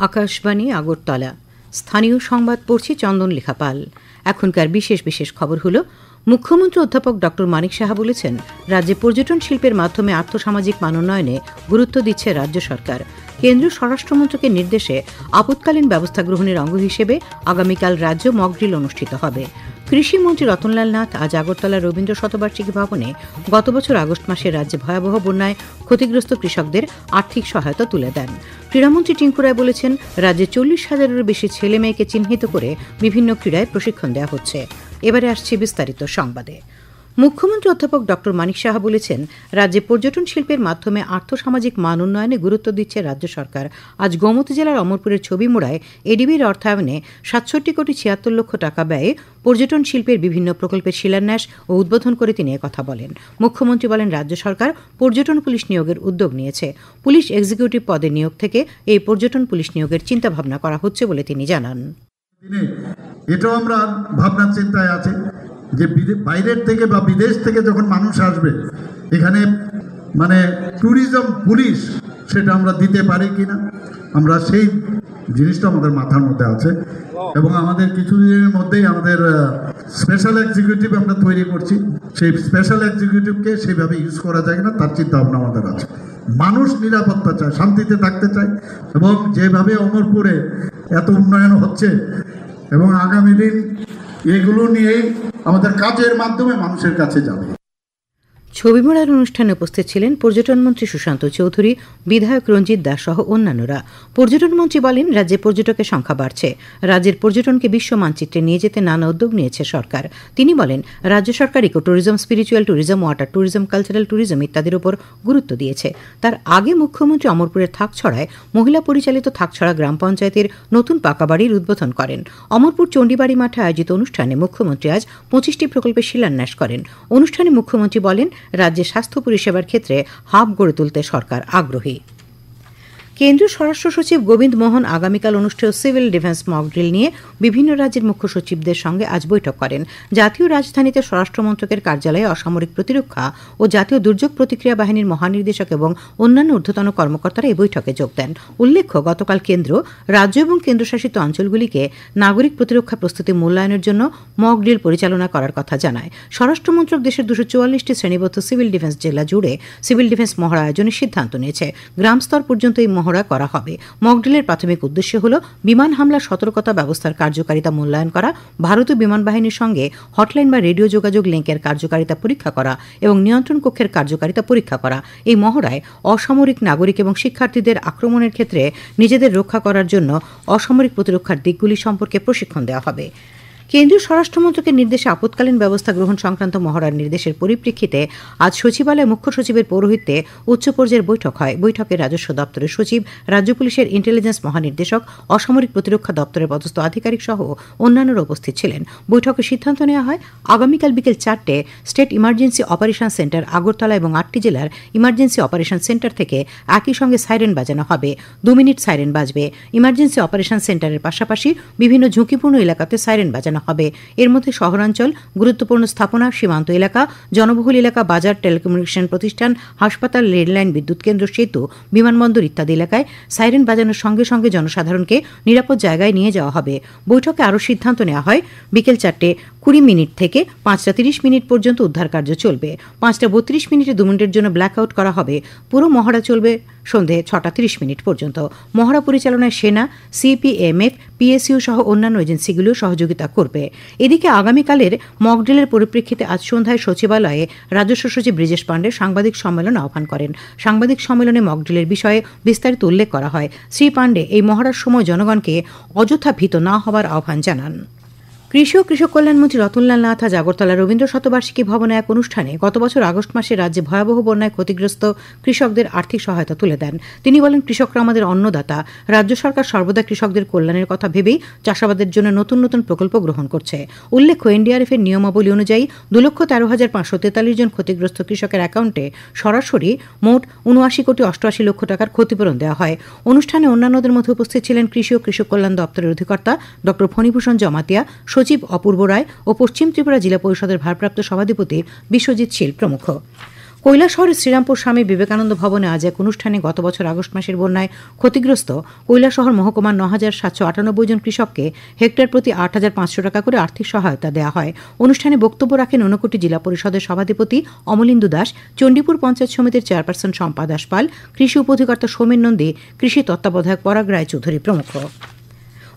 আকাশবাণী আগরতলা। স্থানীয় সংবাদ পড়ছি চন্দন লেখাপাল। এখনকার বিশেষ বিশেষ খবর হলো, মুখ্যমন্ত্রী অধ্যাপক ড মানিক সাহা বলেছেন, রাজ্যে পর্যটন শিল্পের মাধ্যমে আর্থসামাজিক মানোন্নয়নে গুরুত্ব দিচ্ছে রাজ্য সরকার। কেন্দ্রীয় স্বরাষ্ট্রমন্ত্রকের নির্দেশে আপৎকালীন ব্যবস্থা গ্রহণের অঙ্গ হিসেবে আগামীকাল রাজ্য মকড্রিল অনুষ্ঠিত হবে। কৃষিমন্ত্রী রতনলাল নাথ আজ আগরতলার রবীন্দ্র শতবার্ষিকী ভবনে গত বছর আগস্ট মাসে রাজ্যে ভয়াবহ বন্যায় ক্ষতিগ্রস্ত কৃষকদের আর্থিক সহায়তা তুলে দেন। ক্রীড়ামন্ত্রী টিঙ্কু রায় বলেছেন, রাজ্যে 40,000-এরও বেশি ছেলে মেয়েকে চিহ্নিত করে বিভিন্ন ক্রীড়ায় প্রশিক্ষণ দেওয়া হচ্ছে। এবারে আসছে বিস্তারিত সংবাদে। মুখ্যমন্ত্রী অধ্যাপক ড মানিক সাহা বলেছেন, রাজ্যে পর্যটন শিল্পের মাধ্যমে আর্থসামাজিক মান উন্নয়নে গুরুত্ব দিচ্ছে রাজ্য সরকার। আজ গোমতী জেলার অমরপুরের ছবিমুড়ায় এডিবির অর্থায়নে ৬৭,৭৬,০০,০০০ টাকা ব্যয়ে পর্যটন শিল্পের বিভিন্ন প্রকল্পের শিলান্যাস ও উদ্বোধন করে তিনি কথা বলেন। মুখ্যমন্ত্রী বলেন, রাজ্য সরকার পর্যটন পুলিশ নিয়োগের উদ্যোগ নিয়েছে। পুলিশ এক্সিকিউটিভ পদে নিয়োগ থেকে এই পর্যটন পুলিশ নিয়োগের চিন্তাভাবনা করা হচ্ছে বলে তিনি জানান। এটাও আমরা ভাবনার চিন্তায় আছে যে বাইরের থেকে বা বিদেশ থেকে যখন মানুষ আসবে এখানে ট্যুরিজম পুলিশ সেটা আমরা দিতে পারি কিনা, আমরা সেই জিনিসটা আমাদের মাথার মধ্যে আছে। এবং আমাদের কিছুদিনের মধ্যেই আমাদের স্পেশাল এক্সিকিউটিভ আমরা তৈরি করছি। সেই স্পেশাল এক্সিকিউটিভকে সেইভাবে ইউজ করা যায় কিনা তার চিন্তা ভাবনা আমাদের আছে। মানুষ নিরাপত্তা চায়, শান্তিতে থাকতে চায়, এবং যেভাবে অমরপুরে এত উন্নয়ন হচ্ছে এবং আগামী দিন এগুলো নিয়েই আমাদের কাজের মাধ্যমে মানুষের কাছে যাবে। ছবিমুড়ার অনুষ্ঠানে উপস্থিত ছিলেন পর্যটন মন্ত্রী সুশান্ত চৌধুরী, বিধায়ক রঞ্জিত দাস সহ অন্যান্যরা। পর্যটন মন্ত্রী বলেন, রাজ্যে পর্যটকের সংখ্যা বাড়ছে। রাজ্যের পর্যটনকে বিশ্ব মানচিত্রে নিয়ে যেতে নানা উদ্যোগ নিয়েছে সরকার। তিনি বলেন, রাজ্য সরকার eco tourism, spiritual tourism, water tourism, cultural tourism ইত্যাদির উপর গুরুত্ব দিয়েছে। তার আগে মুখ্যমন্ত্রী অমরপুরের থাকছড়ায় মহিলা পরিচালিত থাকছড়া গ্রাম পঞ্চায়েতের নতুন পাকা বাড়ির উদ্বোধন করেন। অমরপুর চণ্ডীবাড়ি মাঠে আয়োজিত অনুষ্ঠানে মুখ্যমন্ত্রী আজ 25টি প্রকল্পের শিলান্যাস করেন। অনুষ্ঠানে মুখ্যমন্ত্রী বলেন, রাজ্যে স্বাস্থ্য পরিষেবার ক্ষেত্রে হাব গড়ে তুলতে সরকার আগ্রহী। কেন্দ্রীয় স্বরাষ্ট্র সচিব গোবিন্দ মোহন আগামীকাল অনুষ্ঠেয় সিভিল ডিফেন্স মকড্রিল নিয়ে বিভিন্ন রাজ্যের মুখ্য সচিবদের সঙ্গে আজ বৈঠক করেন। জাতীয় রাজধানীতে স্বরাষ্ট্রমন্ত্রকের কার্যালয়ে অসামরিক প্রতিরক্ষা ও জাতীয় দুর্যোগ প্রতিক্রিয়া বাহিনীর মহানির্দেশক এবং অন্যান্য ঊর্ধ্বতন কর্মকর্তারা এই বৈঠকে যোগ দেন। উল্লেখ্য, গতকাল কেন্দ্র, রাজ্য এবং কেন্দ্রশাসিত অঞ্চলগুলিকে নাগরিক প্রতিরক্ষা প্রস্তুতি মূল্যায়নের জন্য মকড্রিল পরিচালনা করার কথা জানায়। স্বরাষ্ট্রমন্ত্রক দেশের 244টি শ্রেণীবদ্ধ সিভিল ডিফেন্স জেলা জুড়ে সিভিল ডিফেন্স মহড়া আয়োজনের সিদ্ধান্ত নিয়েছে। গ্রাম স্তর পর্যন্ত এই মহড়া করা হবে। মকড্রিলের প্রাথমিক উদ্দেশ্য হল বিমান হামলা সতর্কতা ব্যবস্থার কার্যকারিতা মূল্যায়ন করা, ভারতীয় বিমান বাহিনীর সঙ্গে হটলাইন বা রেডিও যোগাযোগ লিঙ্কের কার্যকারিতা পরীক্ষা করা এবং নিয়ন্ত্রণ কক্ষের কার্যকারিতা পরীক্ষা করা। এই মহড়ায় অসামরিক নাগরিক এবং শিক্ষার্থীদের আক্রমণের ক্ষেত্রে নিজেদের রক্ষা করার জন্য অসামরিক প্রতিরক্ষার দিকগুলি সম্পর্কে প্রশিক্ষণ দেওয়া হবে। কেন্দ্রীয় স্বরাষ্ট্রমন্ত্রকের নির্দেশে আপৎকালীন ব্যবস্থা গ্রহণ সংক্রান্ত মহড়ার নির্দেশের পরিপ্রেক্ষিতে আজ সচিবালয়ে মুখ্য সচিবের পৌরোহিত্যে উচ্চ পর্যায়ের বৈঠক হয়। বৈঠকে রাজস্ব দপ্তরের সচিব, রাজ্য পুলিশের ইন্টেলিজেন্স মহানির্দেশক, অসামরিক প্রতিরক্ষা দপ্তরের পদস্থ আধিকারিক সহ অন্যান্যরা উপস্থিত ছিলেন। বৈঠকে সিদ্ধান্ত নেওয়া হয়, আগামীকাল বিকেল 4টে state emergency operation centre Agartala এবং 8টি জেলার ইমার্জেন্সি অপারেশন সেন্টার থেকে একই সঙ্গে সাইরেন বাজানো হবে। 2 মিনিট সাইরেন বাজবে। ইমার্জেন্সি অপারেশন সেন্টারের পাশাপাশি বিভিন্ন ঝুঁকিপূর্ণ এলাকাতে সাইরেন বাজানো হবে। এর মধ্যে শহরাঞ্চল, গুরুত্বপূর্ণ স্থাপনা, সীমান্ত এলাকা, জনবহুল এলাকা, বাজার, টেলিকমিউনিকেশন প্রতিষ্ঠান, হাসপাতাল, রেললাইন, বিদ্যুৎ কেন্দ্র, সেতু, বিমানবন্দর ইত্যাদি এলাকায় সাইরেন বাজানোর সঙ্গে সঙ্গে জনসাধারণকে নিরাপদ জায়গায় নিয়ে যাওয়া হবে। বৈঠকে আরও সিদ্ধান্ত নেওয়া হয়, বিকেল 4:20 থেকে 5:30 পর্যন্ত উদ্ধার কার্য চলবে। 5:32 2 মিনিটের জন্য ব্ল্যাকআউট করা হবে। পুরো মহড়া চলবে সন্ধে 6:30 পর্যন্ত। মহড়া পরিচালনায় সেনা, সিপিএমএফ, পিএসইউ সহ অন্যান্য এজেন্সিগুলো সহযোগিতা করবে। এদিকে আগামীকালের মকড্রিলের পরিপ্রেক্ষিতে আজ সন্ধ্যায় সচিবালয়ে রাজস্ব সচিব ব্রিজেশ পাণ্ডে সাংবাদিক সম্মেলন আহ্বান করেন। সাংবাদিক সম্মেলনে মকড্রিলের বিষয়ে বিস্তারিত উল্লেখ করা হয়। শ্রী পাণ্ডে এই মহড়ার সময় জনগণকে অযথা ভীত না হওয়ার আহ্বান জানান। কৃষি ও কৃষক কল্যাণমন্ত্রী রতনলাল নাথ আজ আগরতলা রবীন্দ্র শতবার্ষিকী ভবনে এক অনুষ্ঠানে গত বছর আগস্ট মাসে রাজ্যে ভয়াবহ বন্যায় ক্ষতিগ্রস্ত কৃষকদের আর্থিক সহায়তা তুলে দেন। তিনি বলেন, কৃষকরা আমাদের অন্নদাতা। রাজ্য সরকার সর্বদা কৃষকদের কল্যাণের কথা ভেবেই চাষাবাদের জন্য নতুন নতুন প্রকল্প গ্রহণ করছে। উল্লেখ্য, এনডিআরএফ এর নিয়মাবলী অনুযায়ী 2,13,543 জন ক্ষতিগ্রস্ত কৃষকের অ্যাকাউন্টে সরাসরি মোট 79,88,00,000 টাকার ক্ষতিপূরণ দেওয়া হয়। অনুষ্ঠানে অন্যান্যদের মধ্যে উপস্থিত ছিলেন কৃষি ও কৃষক কল্যাণ দপ্তরের অধিকর্তা ড ফণীভূষণ জমাতিয়া, সচিব অপূর্ব রায় ও পশ্চিম ত্রিপুরা জেলা পরিষদের ভারপ্রাপ্ত সভাধিপতি বিশ্বজিৎ শীল প্রমুখ। কৈলাসহরের শ্রীরামপুর স্বামী বিবেকানন্দ ভবনে আজ এক অনুষ্ঠানে গত বছর আগস্ট মাসের বন্যায় ক্ষতিগ্রস্ত কৈলাসহর মহকুমার ৯,৭৯৮ জন কৃষককে হেক্টর প্রতি ৮,৫০০ টাকা করে আর্থিক সহায়তা দেওয়া হয়। অনুষ্ঠানে বক্তব্য রাখেন ঊনকোটি জেলা পরিষদের সভাধিপতি অমলেন্দু দাস, চণ্ডীপুর পঞ্চায়েত সমিতির চেয়ারপারসন শম্পা দাস পাল, কৃষি উপঅধিকর্তা সৌমেন নন্দী, কৃষি তত্ত্বাবধায়ক পরাগ রায় চৌধুরী প্রমুখ।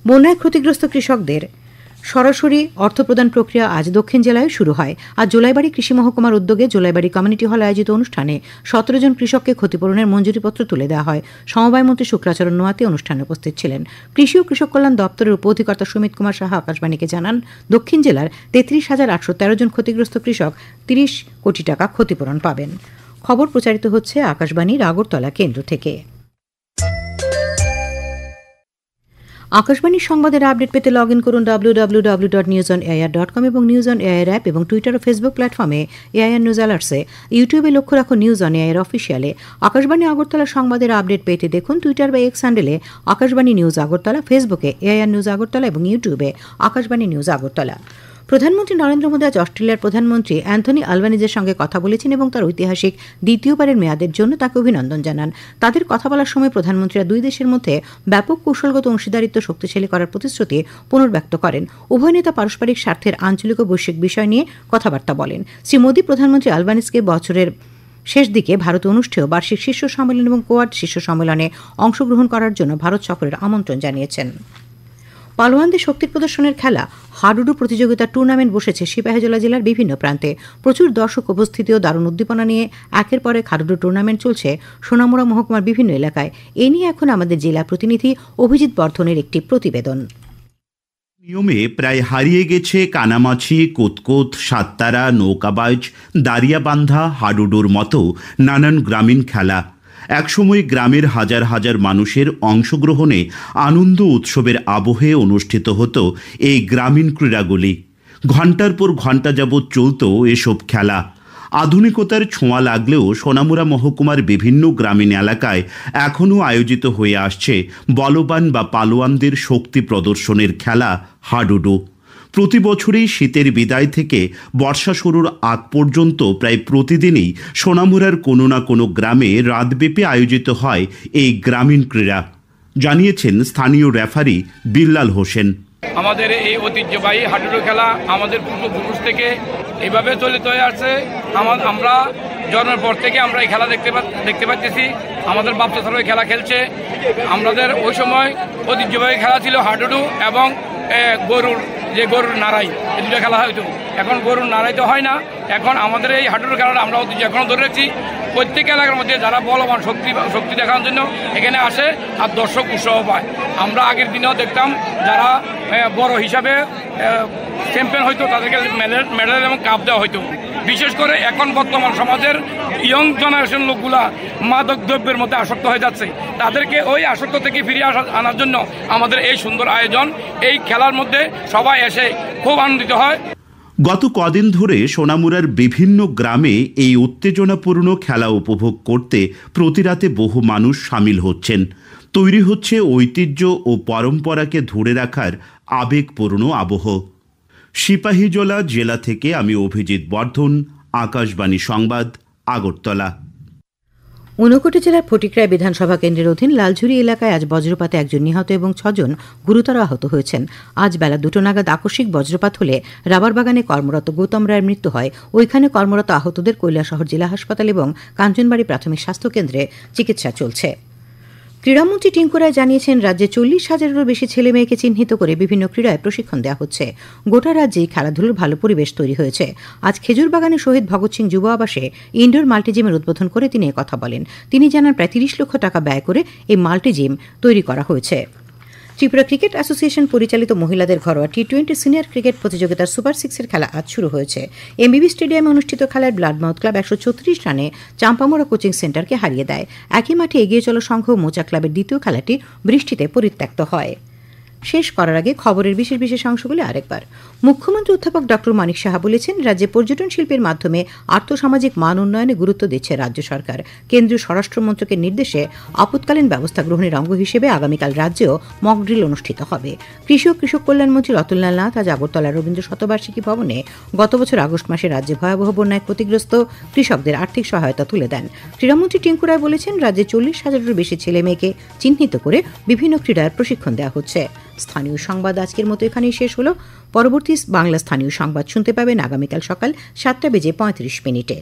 বন্যায় ক্ষতিগ্রস্ত কৃষকদের সরাসরি অর্থ প্রদান প্রক্রিয়া আজ দক্ষিণ জেলায় শুরু হয়। আজ জোলাইবাড়ি কৃষি মহকুমার উদ্যোগে জোলাইবাড়ি কমিউনিটি হলে আয়োজিত অনুষ্ঠানে ১৭ জন কৃষককে ক্ষতিপূরণের মঞ্জুরিপত্র তুলে দেওয়া হয়। সমবায় মন্ত্রী শুক্রাচরণ নোয়াতি অনুষ্ঠানে উপস্থিত ছিলেন। কৃষি ও কৃষক কল্যাণ দপ্তরের উপ অধিকর্তা সুমিত কুমার সাহা আকাশবাণীকে জানান, দক্ষিণ জেলার ৩৩,৮১৩ জন ক্ষতিগ্রস্ত কৃষক ৩০ কোটি টাকা ক্ষতিপূরণ পাবেন। খবর প্রচারিত হচ্ছে আকাশবাণীর আগরতলা কেন্দ্র থেকে। আকাশবাণীর সংবাদের আপডেট পেতে লগ ইন করুন www.newsonair.com এবং নিউজ অন এআইআর অ্যাপ এবং টুইটার ও ফেসবুক প্ল্যাটফর্মে এআইআর নিউজ অ্যালার্টসে। ইউটিউবে লক্ষ্য রাখুন নিউজ অন এআইআর অফিসিয়ালে। আকাশবাণী আগরতলা সংবাদের আপডেট পেতে দেখুন টুইটার বা এক্স হ্যান্ডেলে আকাশবাণী নিউজ আগরতলা, ফেসবুকে এআইআর নিউজ আগরতলা এবং ইউটিউবে আকাশবাণী নিউজ আগরতলা। প্রধানমন্ত্রী নরেন্দ্র মোদী আজ অস্ট্রেলিয়ার প্রধানমন্ত্রী অ্যান্থনি আলবানিজের সঙ্গে কথা বলেছেন এবং তার ঐতিহাসিক দ্বিতীয়বারের মেয়াদের জন্য তাকে অভিনন্দন জানান। তাদের কথা বলার সময় প্রধানমন্ত্রীরা দুই দেশের মধ্যে ব্যাপক কৌশলগত অংশীদারিত্ব শক্তিশালী করার প্রতিশ্রুতি পুনর্ব্যক্ত করেন। উভয় নেতা পারস্পরিক স্বার্থের আঞ্চলিক ও বৈশ্বিক বিষয় নিয়ে কথাবার্তা বলেন। শ্রী মোদী প্রধানমন্ত্রী আলবানিজকে বছরের শেষ দিকে ভারতে অনুষ্ঠেয় বার্ষিক শীর্ষ সম্মেলন এবং কোয়াড শীর্ষ সম্মেলনে অংশগ্রহণ করার জন্য ভারত সফরের আমন্ত্রণ জানিয়েছেন। পালোয়ানদের শক্তির প্রদর্শনের খেলা হাডুডু প্রতিযোগিতার টুর্নামেন্ট বসেছে সিপাহীজলা জেলার বিভিন্ন প্রান্তে। প্রচুর দর্শক উপস্থিতি ও দারুণ উদ্দীপনা নিয়ে একের পর এক হাডুডু টুর্নামেন্ট চলছে সোনামুড়া মহকুমার বিভিন্ন এলাকায়। এ নিয়ে এখন আমাদের জেলা প্রতিনিধি অভিজিৎ বর্ধনের একটি প্রতিবেদন। নিয়মে প্রায় হারিয়ে গেছে কানামাছি, কোতকোত, সাততারা, নৌকাবাজ, দাঁড়িয়াবান্ধা, হাডুডুর মতো নানান গ্রামীণ খেলা। একসময় গ্রামের হাজার হাজার মানুষের অংশগ্রহণে আনন্দ উৎসবের আবহে অনুষ্ঠিত হতো এই গ্রামীণ ক্রীড়াগুলি। ঘণ্টার পর ঘণ্টা যাবৎ চলত এসব খেলা। আধুনিকতার ছোঁয়া লাগলেও সোনামুড়া মহকুমার বিভিন্ন গ্রামীণ এলাকায় এখনও আয়োজিত হয়ে আসছে বলবান বা পালোয়ানদের শক্তি প্রদর্শনের খেলা হাডুডু। প্রতি বছরই শীতের বিদায় থেকে বর্ষা শুরুর আগ পর্যন্ত প্রায় প্রতিদিনই সোনামুড়ার কোনো না কোনো গ্রামে রাতব্যাপী আয়োজিত হয় এই গ্রামীণ ক্রীড়া, জানিয়েছেন স্থানীয় রেফারি বিল্লাল হোসেন। আমাদের এই ঐতিহ্যবাহী হাডুডু খেলা আমাদের পূর্বপুরুষ থেকে এইভাবে চলিত হয়ে আসছে। আমরা জন্মের পর থেকে আমরা এই খেলা দেখতে পাচ্ছি। আমাদের বাপ চাচারা এই খেলা খেলছে। আমাদের ওই সময় ঐতিহ্যবাহী খেলা ছিল হাডুডু এবং গরুর নাড়াই, এই দুটো খেলা হয়তো। এখন গরুর নাড়াই তো হয় না। এখন আমাদের এই হাডুডু খেলাটা আমরা ঐতিহ্য এখনও ধরে রাখছি। প্রত্যেক এলাকার মধ্যে যারা বলবান শক্তি দেখানোর জন্য এখানে আসে আর দর্শক উৎসাহ পায়। আমরা আগের দিনেও দেখতাম যারা বড় হিসাবে চ্যাম্পিয়ন হইতো তাদেরকে মেডেল এবং কাপ দেওয়া হইতো। বিশেষ করে এখন বর্তমান সমাজের ইয়ং জেনারেশন লোকগুলা মাদক দ্রব্যের মধ্যে আসক্ত হয়ে যাচ্ছে। তাদেরকে ওই আসক্ত থেকে ফিরিয়ে আনার জন্য আমাদের এই সুন্দর আয়োজন। এই খেলার মধ্যে সবাই এসে খুব আনন্দিত হয়। গত কদিন ধরে সোনামুড়ার বিভিন্ন গ্রামে এই উত্তেজনাপূর্ণ খেলা উপভোগ করতে প্রতি রাতে বহু মানুষ সামিল হচ্ছেন। তৈরি হচ্ছে ঐতিহ্য ও পরম্পরাকে ধরে রাখার আবেগপূর্ণ আবহ। সিপাহীজলা জেলা থেকে আমি অভিজিৎ বর্ধন, আকাশবাণী সংবাদ, আগরতলা। ঊনকোটি জেলার ফটিকরায় বিধানসভা কেন্দ্রের অধীন লালঝুরি এলাকায় আজ বজ্রপাতে একজন নিহত এবং ৬ জন গুরুতর আহত হয়েছেন। আজ বেলা 2টা নাগাদ আকস্মিক বজ্রপাত হলে রাবার বাগানে কর্মরত গৌতম রায়ের মৃত্যু হয়। ওইখানে কর্মরত আহতদের কৈলাসহর জেলা হাসপাতাল এবং কাঞ্চনবাড়ি প্রাথমিক স্বাস্থ্যকেন্দ্রে চিকিৎসা চলছে। ক্রীড়ামন্ত্রী টিঙ্কু রায় জানিয়েছেন, রাজ্যে 40,000-এরও বেশি ছেলে মেয়েকে চিহ্নিত করে বিভিন্ন ক্রীড়ায় প্রশিক্ষণ দেওয়া হচ্ছে। গোটা রাজ্যেই খেলাধুলোর ভালো পরিবেশ তৈরি হয়েছে। আজ খেজুরবাগানে শহীদ ভগৎ সিং যুব আবাসে ইনডোর মাল্টিজিমের উদ্বোধন করে তিনি কথা বলেন। তিনি জানান, প্রায় 30 লক্ষ টাকা ব্যয় করে এই মাল্টিজিম তৈরি করা হয়েছে। ত্রিপুরা ক্রিকেট অ্যাসোসিয়েশন পরিচালিত মহিলাদের ঘরোয়া টি20 সিনিয়র ক্রিকেট প্রতিযোগিতার সুপার 6-এর খেলা আজ শুরু হয়েছে। এমবিবি স্টেডিয়ামে অনুষ্ঠিত খেলায় ব্লাডমাউথ ক্লাব 136 রানে চাম্পামোড়া কোচিং সেন্টারকে হারিয়ে দেয়। একই মাঠে এগিয়ে চলা সংঘ মোচা ক্লাবের দ্বিতীয় খেলাটি বৃষ্টিতে পরিত্যক্ত হয়। শেষ করার আগে খবরের বিশেষ বিশেষ অংশগুলি আরেকবার। মুখ্যমন্ত্রী অধ্যাপক ডক্টর মানিক সাহা বলেছেন, রাজ্যে পর্যটন শিল্পের মাধ্যমে আর্থসামাজিক মান উন্নয়নে গুরুত্ব দিচ্ছে রাজ্য সরকার। কেন্দ্রীয় স্বরাষ্ট্র মন্ত্রকের নির্দেশে আপৎকালীন ব্যবস্থা গ্রহণের অঙ্গ হিসেবে আগামীকাল রাজ্যেও মকড্রিল অনুষ্ঠিত হবে। কৃষি ও কৃষক কল্যাণমন্ত্রী রতনলাল নাথ আজ আগরতলা রবীন্দ্র শতবার্ষিকী ভবনে গত বছর আগস্ট মাসে রাজ্যে ভয়াবহ বন্যায় ক্ষতিগ্রস্ত কৃষকদের আর্থিক সহায়তা তুলে দেন। ক্রীড়ামন্ত্রী টিঙ্কু রায় বলেছেন, রাজ্যে 40,000-এরও বেশি ছেলে মেয়েকে চিহ্নিত করে বিভিন্ন ক্রীড়ার প্রশিক্ষণ দেওয়া হচ্ছে। স্থানীয় সংবাদ আজকের মতো এখানেই শেষ হলো। পরবর্তী বাংলা স্থানীয় সংবাদ শুনতে পাবেন আগামীকাল সকাল 7:35 মিনিটে।